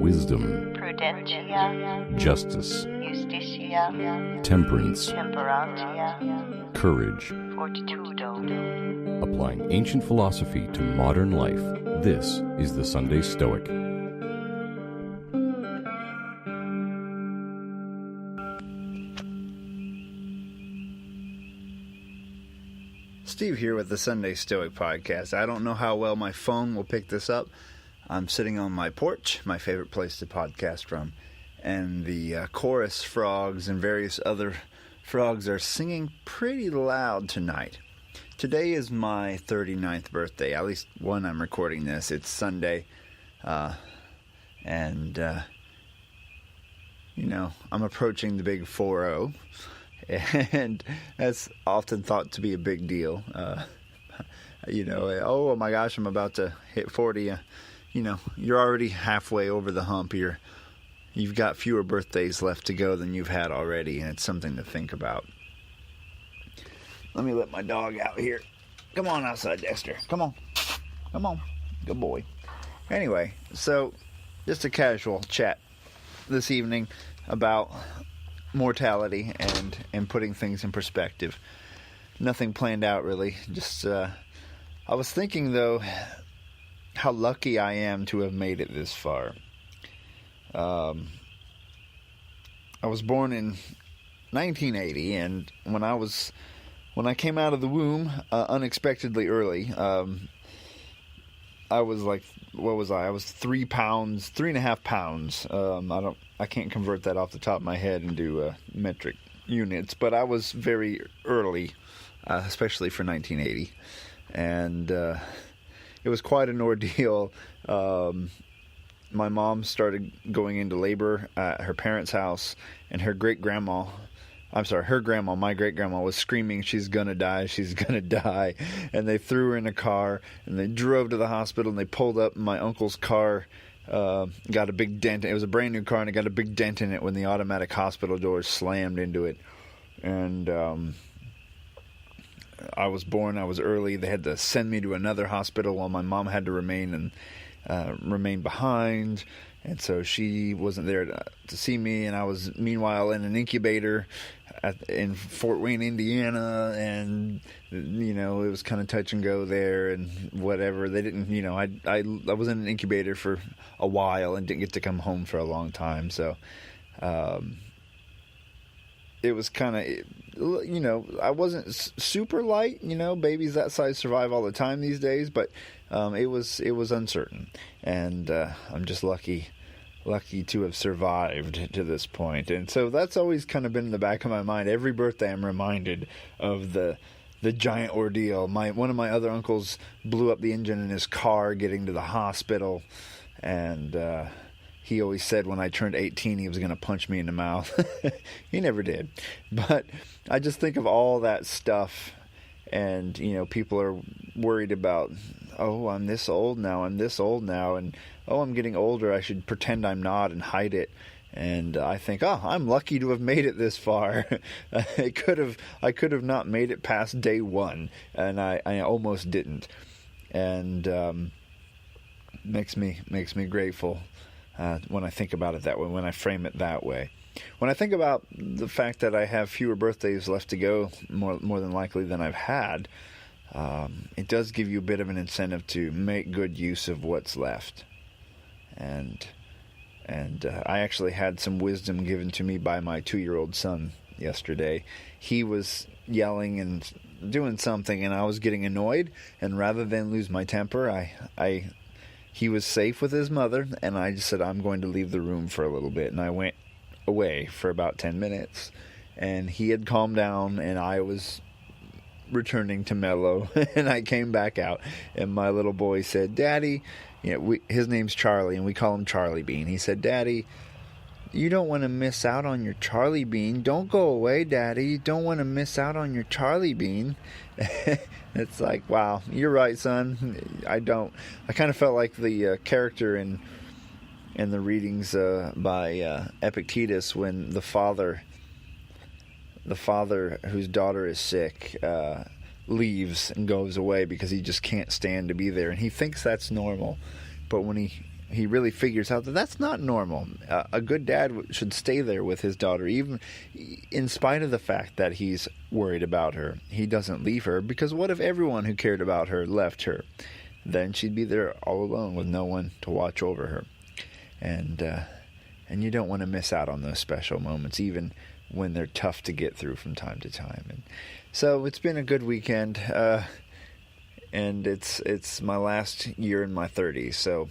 wisdom, prudentia, justice, justitia, temperance, temperantia, courage. fortitudo. Applying ancient philosophy to modern life, this is the Sunday Stoic. Steve here with the Sunday Stoic Podcast. I don't know how well my phone will pick this up. I'm sitting on my porch, my favorite place to podcast from, and the chorus frogs and various other frogs are singing pretty loud tonight. Today is my 39th birthday, at least when I'm recording this. It's Sunday, and I'm approaching the big 4-0. And that's often thought to be a big deal. Oh my gosh, I'm about to hit 40. You're already halfway over the hump. You've got fewer birthdays left to go than you've had already, and it's something to think about. Let me let my dog out here. Come on outside, Dexter. Come on. Good boy. Anyway, so just a casual chat this evening about mortality and putting things in perspective. Nothing planned out really. Just I was thinking though how lucky I am to have made it this far. I was born in 1980, and when I came out of the womb unexpectedly early, I was like, what was I? I was 3.5 pounds. I can't convert that off the top of my head into metric units, but I was very early, especially for 1980, and it was quite an ordeal. My mom started going into labor at her parents' house, and my great-grandma, was screaming, she's gonna die, and they threw her in a car, and they drove to the hospital, and they pulled up, and my uncle's car got a big dent. It was a brand new car, and it got a big dent in it when the automatic hospital doors slammed into it, and I was born, I was early. They had to send me to another hospital while my mom had to remain behind, and so she wasn't there to see me, and I was meanwhile in an incubator in Fort Wayne, Indiana, and it was kind of touch and go there, and whatever. They didn't, I was in an incubator for a while and didn't get to come home for a long time, so it was kind of, I wasn't super light, babies that size survive all the time these days, but it was uncertain, and I'm just lucky to have survived to this point. And so that's always kind of been in the back of my mind. Every birthday I'm reminded of the giant ordeal. One of my other uncles blew up the engine in his car getting to the hospital, and he always said when I turned 18 he was going to punch me in the mouth. He never did. But I just think of all that stuff, and people are worried about, oh, I'm this old now, and oh, I'm getting older, I should pretend I'm not and hide it. And I think, oh, I'm lucky to have made it this far. I could have not made it past day one, and I almost didn't. And makes me grateful when I think about it that way, when I frame it that way. When I think about the fact that I have fewer birthdays left to go, more than likely than I've had, it does give you a bit of an incentive to make good use of what's left. And I actually had some wisdom given to me by my 2-year-old son yesterday. He was yelling and doing something, and I was getting annoyed, and rather than lose my temper, he was safe with his mother, and I just said, I'm going to leave the room for a little bit, and I went away for about 10 minutes, and he had calmed down, and I was returning to mellow, and I came back out, and my little boy said, Daddy, his name's Charlie, and we call him Charlie Bean. He said, Daddy, you don't want to miss out on your Charlie Bean. Don't go away, Daddy. You don't want to miss out on your Charlie Bean. It's like, wow, you're right, son. I don't. I kind of felt like the character in the readings by Epictetus when the father whose daughter is sick leaves and goes away because he just can't stand to be there, and he thinks that's normal. But when he he really figures out that that's not normal. A good dad should stay there with his daughter, even in spite of the fact that he's worried about her. He doesn't leave her, because what if everyone who cared about her left her? Then she'd be there all alone with no one to watch over her. And you don't want to miss out on those special moments, even when they're tough to get through from time to time. And so it's been a good weekend, and it's my last year in my 30s, so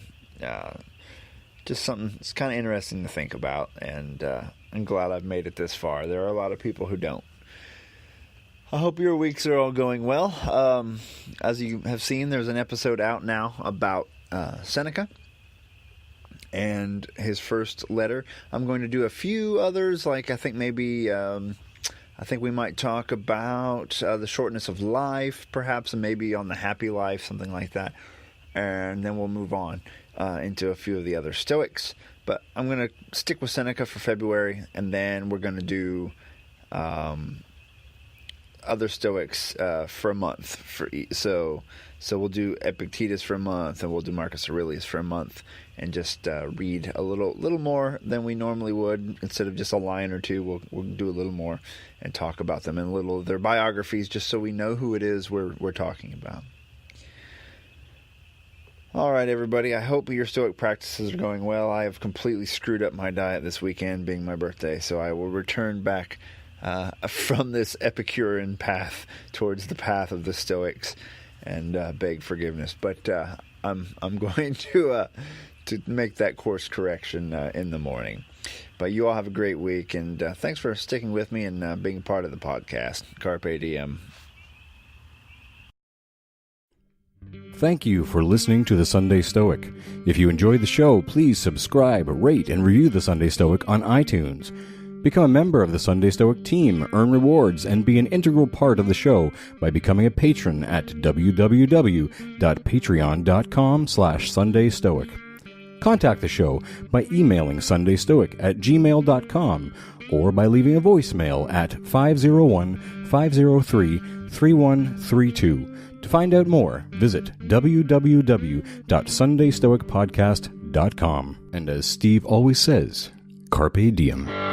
just something it's kind of interesting to think about, and I'm glad I've made it this far. There are a lot of people who don't. I hope your weeks are all going well. As you have seen, there's an episode out now about Seneca and his first letter. I'm going to do a few others, like I think maybe I think we might talk about the shortness of life, perhaps, and maybe on the happy life, something like that. And then we'll move on into a few of the other Stoics. But I'm going to stick with Seneca for February, and then we're going to do other Stoics for a month. So we'll do Epictetus for a month, and we'll do Marcus Aurelius for a month, and just read a little more than we normally would. Instead of just a line or two, we'll do a little more and talk about them and a little of their biographies, just so we know who it is we're talking about. All right, everybody. I hope your Stoic practices are going well. I have completely screwed up my diet this weekend, being my birthday, so I will return back from this Epicurean path towards the path of the Stoics and beg forgiveness. But I'm going to make that course correction in the morning. But you all have a great week, and thanks for sticking with me and being part of the podcast. Carpe diem. Thank you for listening to The Sunday Stoic. If you enjoyed the show, please subscribe, rate, and review The Sunday Stoic on iTunes. Become a member of the Sunday Stoic team, earn rewards, and be an integral part of the show by becoming a patron at www.patreon.com/SundayStoic. Contact the show by emailing sundaystoic@gmail.com or by leaving a voicemail at 501-503-3132. To find out more, visit www.sundaystoicpodcast.com. And as Steve always says, Carpe Diem.